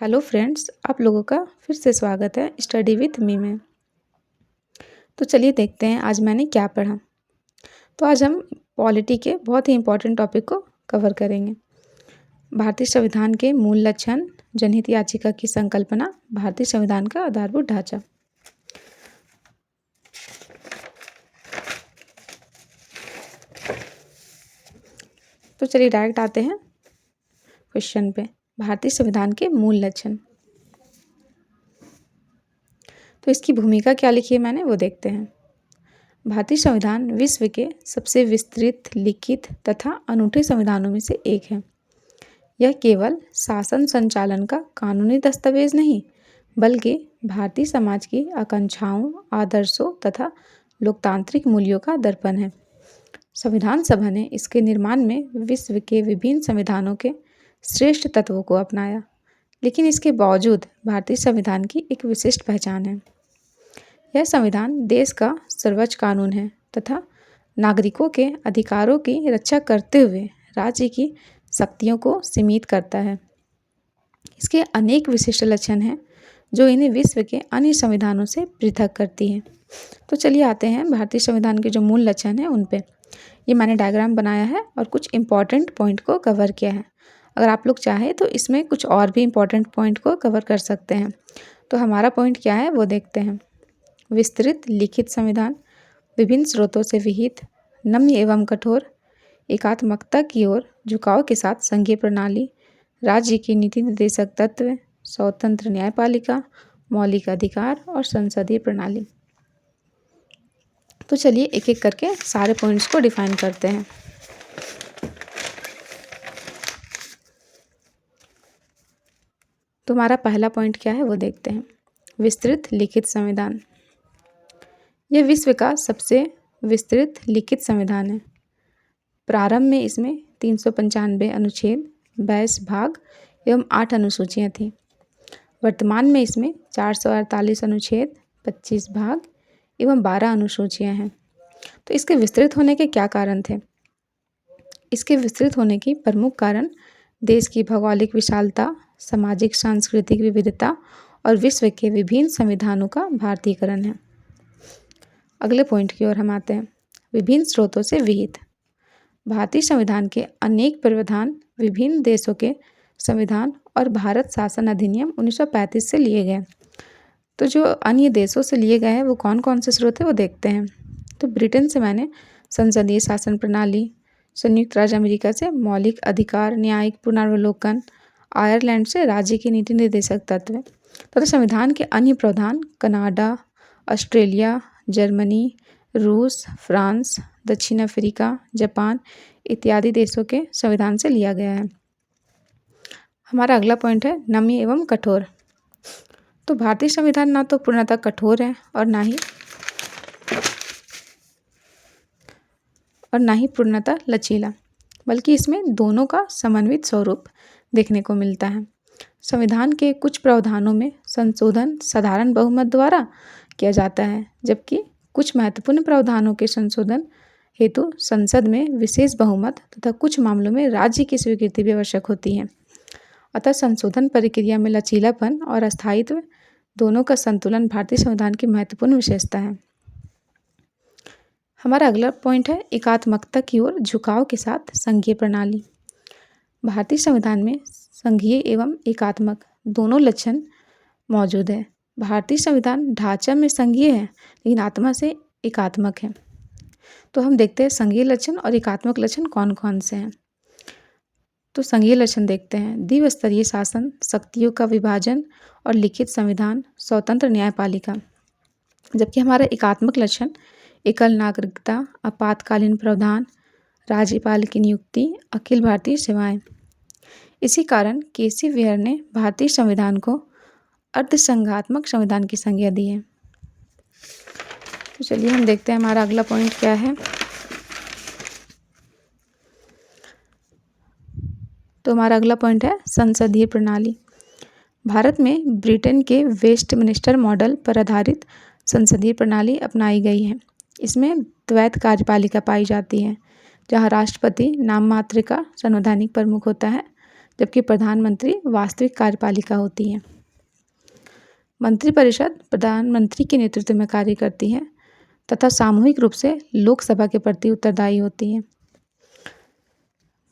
Hello friends, आप लोगों का फिर से स्वागत है स्टडी विथ मी में। तो चलिए देखते हैं आज मैंने क्या पढ़ा। तो आज हम पॉलिटी के बहुत ही इम्पोर्टेंट टॉपिक को कवर करेंगे। भारतीय संविधान के मूल लक्षण, जनहित याचिका की संकल्पना, भारतीय संविधान का आधारभूत ढांचा। तो चलिए डायरेक्ट आते हैं क्वेश्चन पे। भारतीय संविधान के मूल लक्षण, तो इसकी भूमिका क्या लिखी है मैंने वो देखते हैं। भारतीय संविधान विश्व के सबसे विस्तृत, लिखित तथा अनूठे संविधानों में से एक है। यह केवल शासन संचालन का कानूनी दस्तावेज नहीं, बल्कि भारतीय समाज की आकांक्षाओं, आदर्शों तथा लोकतांत्रिक मूल्यों का दर्पण है। संविधान सभा ने इसके निर्माण में विश्व के विभिन्न संविधानों के श्रेष्ठ तत्वों को अपनाया, लेकिन इसके बावजूद भारतीय संविधान की एक विशिष्ट पहचान है। यह संविधान देश का सर्वोच्च कानून है तथा नागरिकों के अधिकारों की रक्षा करते हुए राज्य की शक्तियों को सीमित करता है। इसके अनेक विशिष्ट लक्षण हैं जो इन्हें विश्व के अन्य संविधानों से पृथक करती हैं। तो चलिए आते हैं भारतीय संविधान के जो मूल लक्षण हैं उन पे। ये मैंने डायग्राम बनाया है और कुछ इम्पॉर्टेंट पॉइंट को कवर किया है। अगर आप लोग चाहें तो इसमें कुछ और भी इम्पॉर्टेंट पॉइंट को कवर कर सकते हैं। तो हमारा पॉइंट क्या है वो देखते हैं। विस्तृत लिखित संविधान, विभिन्न स्रोतों से विहित, नम्य एवं कठोर, एकात्मकता की ओर झुकाव के साथ संघीय प्रणाली, राज्य की नीति निर्देशक तत्व, स्वतंत्र न्यायपालिका, मौलिक अधिकार और संसदीय प्रणाली। तो चलिए एक एक करके सारे पॉइंट्स को डिफाइन करते हैं। तो हमारा पहला पॉइंट क्या है वो देखते हैं। विस्तृत लिखित संविधान, यह विश्व का सबसे विस्तृत लिखित संविधान है। प्रारंभ में इसमें 395 अनुच्छेद, 22 भाग एवं 8 अनुसूचियाँ थीं। वर्तमान में इसमें 448 अनुच्छेद, 25 भाग एवं 12 अनुसूचियाँ हैं। तो इसके विस्तृत होने के क्या कारण थे? इसके विस्तृत होने की प्रमुख कारण देश की भौगोलिक विशालता, सामाजिक सांस्कृतिक विविधता और विश्व के विभिन्न संविधानों का भारतीयकरण है। अगले पॉइंट की ओर हम आते हैं। विभिन्न स्रोतों से विहित, भारतीय संविधान के अनेक प्रावधान विभिन्न देशों के संविधान और भारत शासन अधिनियम 1935 से लिए गए। तो जो अन्य देशों से लिए गए हैं वो कौन कौन से स्रोत हैं वो देखते हैं। तो ब्रिटेन से मैंने संसदीय शासन प्रणाली, संयुक्त राज्य अमेरिका से मौलिक अधिकार न्यायिक पुनर्वलोकन, आयरलैंड से राज्य की नीति निर्देशक तत्व तथा संविधान के अन्य प्रावधान कनाडा, ऑस्ट्रेलिया, जर्मनी, रूस, फ्रांस, दक्षिण अफ्रीका, जापान इत्यादि देशों के संविधान से लिया गया है। हमारा अगला पॉइंट है नम्य एवं कठोर। तो भारतीय संविधान ना तो पूर्णतः कठोर है और ना ही पूर्णतः लचीला, बल्कि इसमें दोनों का समन्वित स्वरूप देखने को मिलता है। संविधान के कुछ प्रावधानों में संशोधन साधारण बहुमत द्वारा किया जाता है, जबकि कुछ महत्वपूर्ण प्रावधानों के संशोधन हेतु संसद में विशेष बहुमत तथा कुछ मामलों में राज्य की स्वीकृति भी आवश्यक होती है। अतः संशोधन प्रक्रिया में लचीलापन और अस्थायित्व दोनों का संतुलन भारतीय संविधान की महत्वपूर्ण विशेषता है। हमारा अगला पॉइंट है एकात्मकता की ओर झुकाव के साथ संघीय प्रणाली। भारतीय संविधान में संघीय एवं एकात्मक दोनों लक्षण मौजूद है। भारतीय संविधान ढांचा में संघीय है लेकिन आत्मा से एकात्मक है। तो हम देखते हैं संघीय लक्षण और एकात्मक लक्षण कौन कौन से हैं। तो संघीय लक्षण देखते हैं। द्विस्तरीय शासन, शक्तियों का विभाजन और लिखित संविधान, स्वतंत्र न्यायपालिका। जबकि हमारा एकात्मक लक्षण एकल नागरिकता, आपातकालीन प्रावधान, राज्यपाल की नियुक्ति, अखिल भारतीय सेवाएं। इसी कारण केसी वेयर ने भारतीय संविधान को अर्धसंघात्मक संविधान की संज्ञा दी है। तो चलिए हम देखते हैं हमारा अगला पॉइंट क्या है। तो हमारा अगला पॉइंट है संसदीय प्रणाली। भारत में ब्रिटेन के वेस्टमिनिस्टर मॉडल पर आधारित संसदीय प्रणाली अपनाई गई है। इसमें द्वैत कार्यपालिका पाई जाती है, जहां राष्ट्रपति नाम मात्र का संवैधानिक प्रमुख होता है, जबकि प्रधानमंत्री वास्तविक कार्यपालिका होती है। मंत्रिपरिषद प्रधानमंत्री के नेतृत्व में कार्य करती है तथा सामूहिक रूप से लोकसभा के प्रति उत्तरदायी होती है।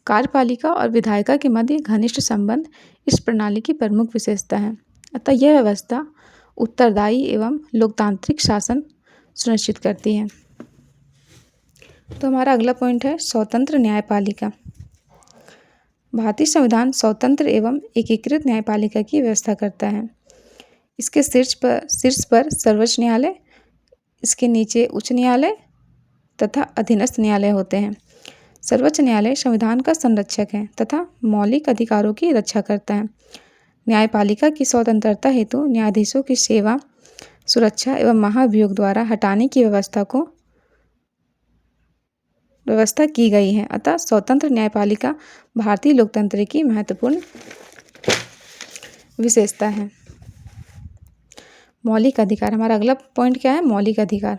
कार्यपालिका और विधायिका के मध्य घनिष्ठ संबंध इस प्रणाली की प्रमुख विशेषता है। अतः यह व्यवस्था उत्तरदायी एवं लोकतांत्रिक शासन सुनिश्चित करती है। तो हमारा अगला पॉइंट है स्वतंत्र न्यायपालिका। भारतीय संविधान स्वतंत्र एवं एकीकृत न्यायपालिका की व्यवस्था करता है। इसके शीर्ष पर सर्वोच्च न्यायालय, इसके नीचे उच्च न्यायालय तथा अधीनस्थ न्यायालय होते हैं। सर्वोच्च न्यायालय संविधान का संरक्षक है तथा मौलिक अधिकारों की रक्षा करता है। न्यायपालिका की स्वतंत्रता हेतु न्यायाधीशों की सेवा, सुरक्षा एवं महाभियोग द्वारा हटाने की व्यवस्था की गई है। अतः स्वतंत्र न्यायपालिका भारतीय लोकतंत्र की महत्वपूर्ण विशेषता है। मौलिक अधिकार, हमारा अगला पॉइंट क्या है? मौलिक अधिकार।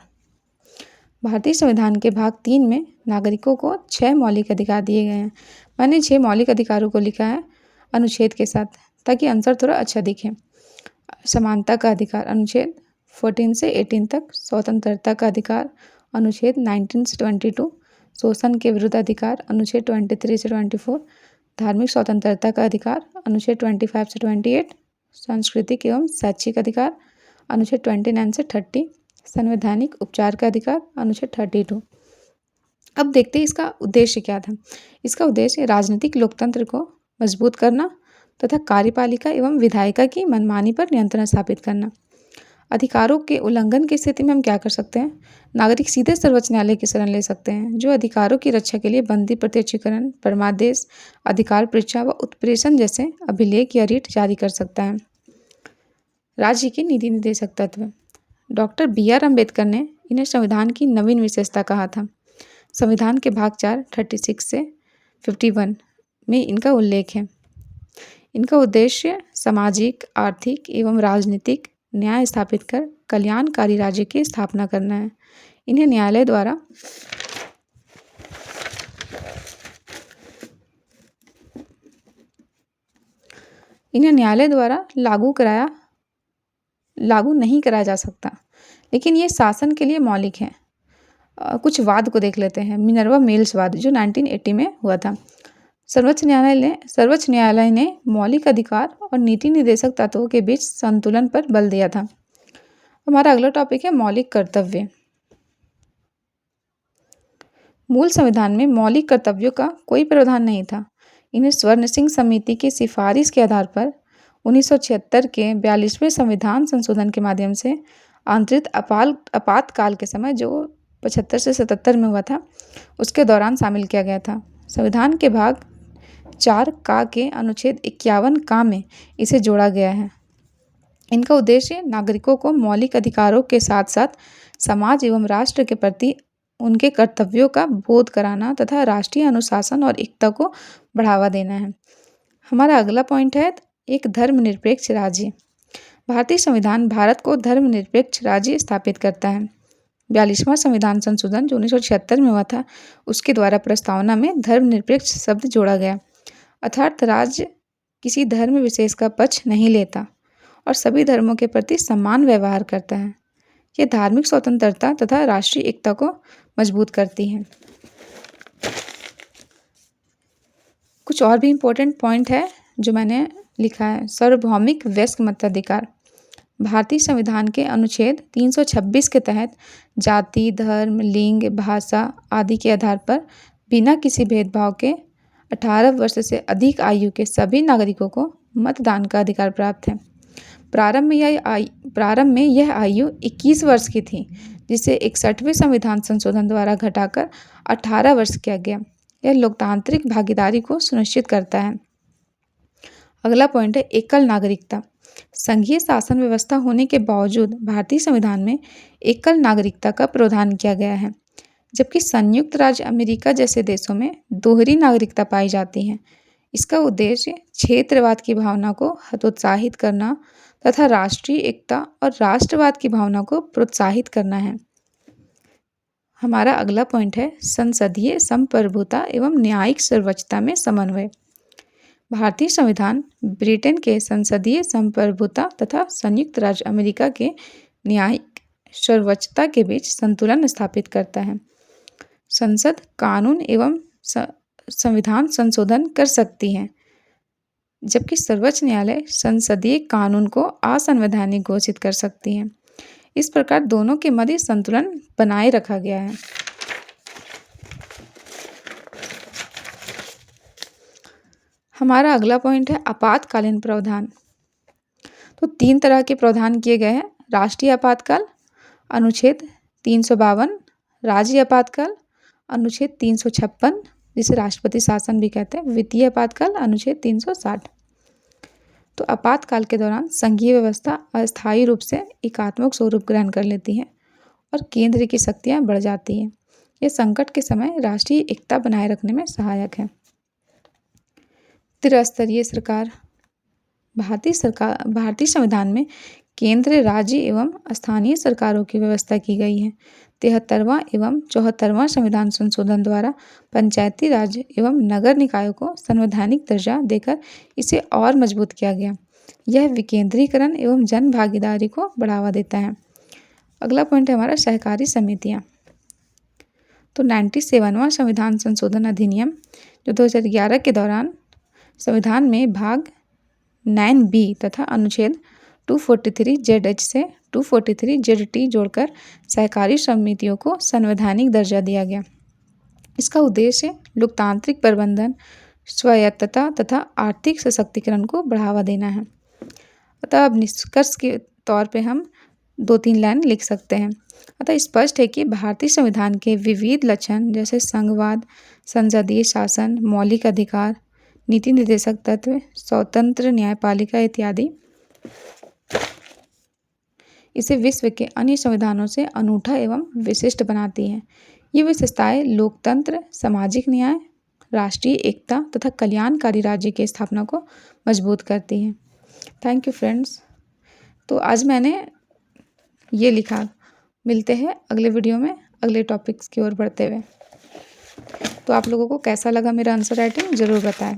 भारतीय संविधान के भाग 3 में नागरिकों को 6 मौलिक अधिकार दिए गए हैं। मैंने 6 मौलिक अधिकारों को लिखा है अनुच्छेद के साथ ताकि आंसर थोड़ा अच्छा दिखे। समानता का अधिकार अनुच्छेद 14 से 18 तक, स्वतंत्रता का अधिकार अनुच्छेद 19 से 22, शोषण के विरुद्ध अधिकार अनुच्छेद 23 से 24, धार्मिक स्वतंत्रता का अधिकार अनुच्छेद 25 से 28, सांस्कृतिक एवं शैक्षिक अधिकार अनुच्छेद 29 से 30, संवैधानिक उपचार का अधिकार अनुच्छेद 32। अब देखते हैं इसका उद्देश्य क्या था। इसका उद्देश्य राजनीतिक लोकतंत्र को मजबूत करना तथा कार्यपालिका एवं विधायिका की मनमानी पर नियंत्रण स्थापित करना। अधिकारों के उल्लंघन की स्थिति में हम क्या कर सकते हैं? नागरिक सीधे सर्वोच्च न्यायालय की शरण ले सकते हैं, जो अधिकारों की रक्षा के लिए बंदी प्रत्यक्षीकरण, परमादेश, अधिकार परीक्षा व उत्प्रेषण जैसे अभिलेख या रीट जारी कर सकता है। राज्य के नीति निर्देशक तत्व। डॉक्टर BR अम्बेडकर ने इन्हें संविधान की नवीन विशेषता कहा था। संविधान के भाग 4 36 से 51 में इनका उल्लेख है। इनका उद्देश्य सामाजिक, आर्थिक एवं राजनीतिक न्याय स्थापित कर कल्याणकारी राज्य की स्थापना करना है। इन्हें न्यायालय द्वारा लागू नहीं कराया जा सकता, लेकिन ये शासन के लिए मौलिक है। कुछ वाद को देख लेते हैं। मिनर्वा मिल्स वाद जो 1980 में हुआ था। सर्वोच्च न्यायालय ने मौलिक अधिकार और नीति निर्देशक तत्वों के बीच संतुलन पर बल दिया था। हमारा अगला टॉपिक है मौलिक कर्तव्य। मूल संविधान में मौलिक कर्तव्यों का कोई प्रावधान नहीं था। इन्हें स्वर्ण सिंह समिति की सिफारिश के आधार पर 1976 के 42वें संविधान संशोधन के माध्यम से आंतरिक आपातकाल के समय जो 75 से 77 में हुआ था, उसके दौरान शामिल किया गया था। संविधान के भाग 4 का के अनुच्छेद 51 का में इसे जोड़ा गया है। इनका उद्देश्य नागरिकों को मौलिक अधिकारों के साथ साथ समाज एवं राष्ट्र के प्रति उनके कर्तव्यों का बोध कराना तथा राष्ट्रीय अनुशासन और एकता को बढ़ावा देना है। हमारा अगला पॉइंट है एक धर्मनिरपेक्ष राज्य। भारतीय संविधान भारत को धर्मनिरपेक्ष राज्य स्थापित करता है। 42वां संविधान संशोधन जो 1976 में हुआ था, उसके द्वारा प्रस्तावना में धर्मनिरपेक्ष शब्द जोड़ा गया, अर्थात राज्य किसी धर्म विशेष का पक्ष नहीं लेता और सभी धर्मों के प्रति समान व्यवहार करता है। यह धार्मिक स्वतंत्रता तथा राष्ट्रीय एकता को मजबूत करती है। कुछ और भी इम्पोर्टेंट पॉइंट है जो मैंने लिखा है। सार्वभौमिक वयस्क मताधिकार। भारतीय संविधान के अनुच्छेद 326 के तहत जाति, धर्म, लिंग, भाषा आदि के आधार पर बिना किसी भेदभाव के 18 वर्ष से अधिक आयु के सभी नागरिकों को मतदान का अधिकार प्राप्त है। प्रारंभ में यह आयु 21 वर्ष की थी, जिसे 61वें संविधान संशोधन द्वारा घटाकर 18 वर्ष किया गया। यह लोकतांत्रिक भागीदारी को सुनिश्चित करता है। अगला पॉइंट है एकल नागरिकता। संघीय शासन व्यवस्था होने के बावजूद भारतीय संविधान में एकल नागरिकता का प्रावधान किया गया है, जबकि संयुक्त राज्य अमेरिका जैसे देशों में दोहरी नागरिकता पाई जाती है। इसका उद्देश्य क्षेत्रवाद की भावना को हतोत्साहित करना तथा राष्ट्रीय एकता और राष्ट्रवाद की भावना को प्रोत्साहित करना है। हमारा अगला पॉइंट है संसदीय संप्रभुता एवं न्यायिक सर्वोच्चता में समन्वय। भारतीय संविधान ब्रिटेन के संसदीय संप्रभुता तथा संयुक्त राज्य अमेरिका के न्यायिक सर्वोच्चता के बीच संतुलन स्थापित करता है। संसद कानून एवं संविधान संशोधन कर सकती है, जबकि सर्वोच्च न्यायालय संसदीय कानून को असंवैधानिक घोषित कर सकती है। इस प्रकार दोनों के मध्य संतुलन बनाए रखा गया है। हमारा अगला पॉइंट है आपातकालीन प्रावधान। तो 3 तरह के प्रावधान किए गए हैं। राष्ट्रीय आपातकाल, अनुच्छेद 352, राज्य आपातकाल, अनुच्छेद 356, जिसे राष्ट्रपति शासन भी कहते हैं, वित्तीय आपातकाल, अनुच्छेद 360। तो आपातकाल के दौरान संघीय व्यवस्था अस्थायी रूप से एकात्मक स्वरूप ग्रहण कर लेती है और केंद्र की शक्तियां बढ़ जाती हैं। यह संकट के समय राष्ट्रीय एकता बनाए रखने में सहायक है। त्रिस्तरीय सरकार। भारतीय संविधान में केंद्र, राज्य एवं स्थानीय सरकारों की व्यवस्था की गई है। 73वां एवं 74वां संविधान संशोधन द्वारा पंचायती राज एवं नगर निकायों को संवैधानिक दर्जा देकर इसे और मजबूत किया गया। यह विकेंद्रीकरण एवं जन भागीदारी को बढ़ावा देता है। अगला पॉइंट है हमारा सहकारी समितियाँ। तो 97वां संविधान संशोधन अधिनियम जो 2011 के दौरान संविधान में भाग 9B तथा अनुच्छेद 243ZH से 243ZT जोड़कर सहकारी समितियों को संवैधानिक दर्जा दिया गया। इसका उद्देश्य लोकतांत्रिक प्रबंधन, स्वायत्तता तथा आर्थिक सशक्तिकरण को बढ़ावा देना है। अतः अब निष्कर्ष के तौर पे हम 2-3 लाइन लिख सकते हैं। अतः स्पष्ट है कि भारतीय संविधान के विविध लक्षण जैसे संघवाद, संसदीय शासन, मौलिक अधिकार, नीति निर्देशक तत्व, स्वतंत्र न्यायपालिका इत्यादि इसे विश्व के अन्य संविधानों से अनूठा एवं विशिष्ट बनाती हैं। ये विशेषताएं लोकतंत्र, सामाजिक न्याय, राष्ट्रीय एकता तथा कल्याणकारी राज्य की स्थापना को मजबूत करती हैं। Thank you friends. तो आज मैंने ये लिखा। मिलते हैं अगले वीडियो में अगले टॉपिक्स की ओर बढ़ते हुए। तो आप लोगों को कैसा लगा मेरा आंसर राइटिंग ज़रूर बताएं।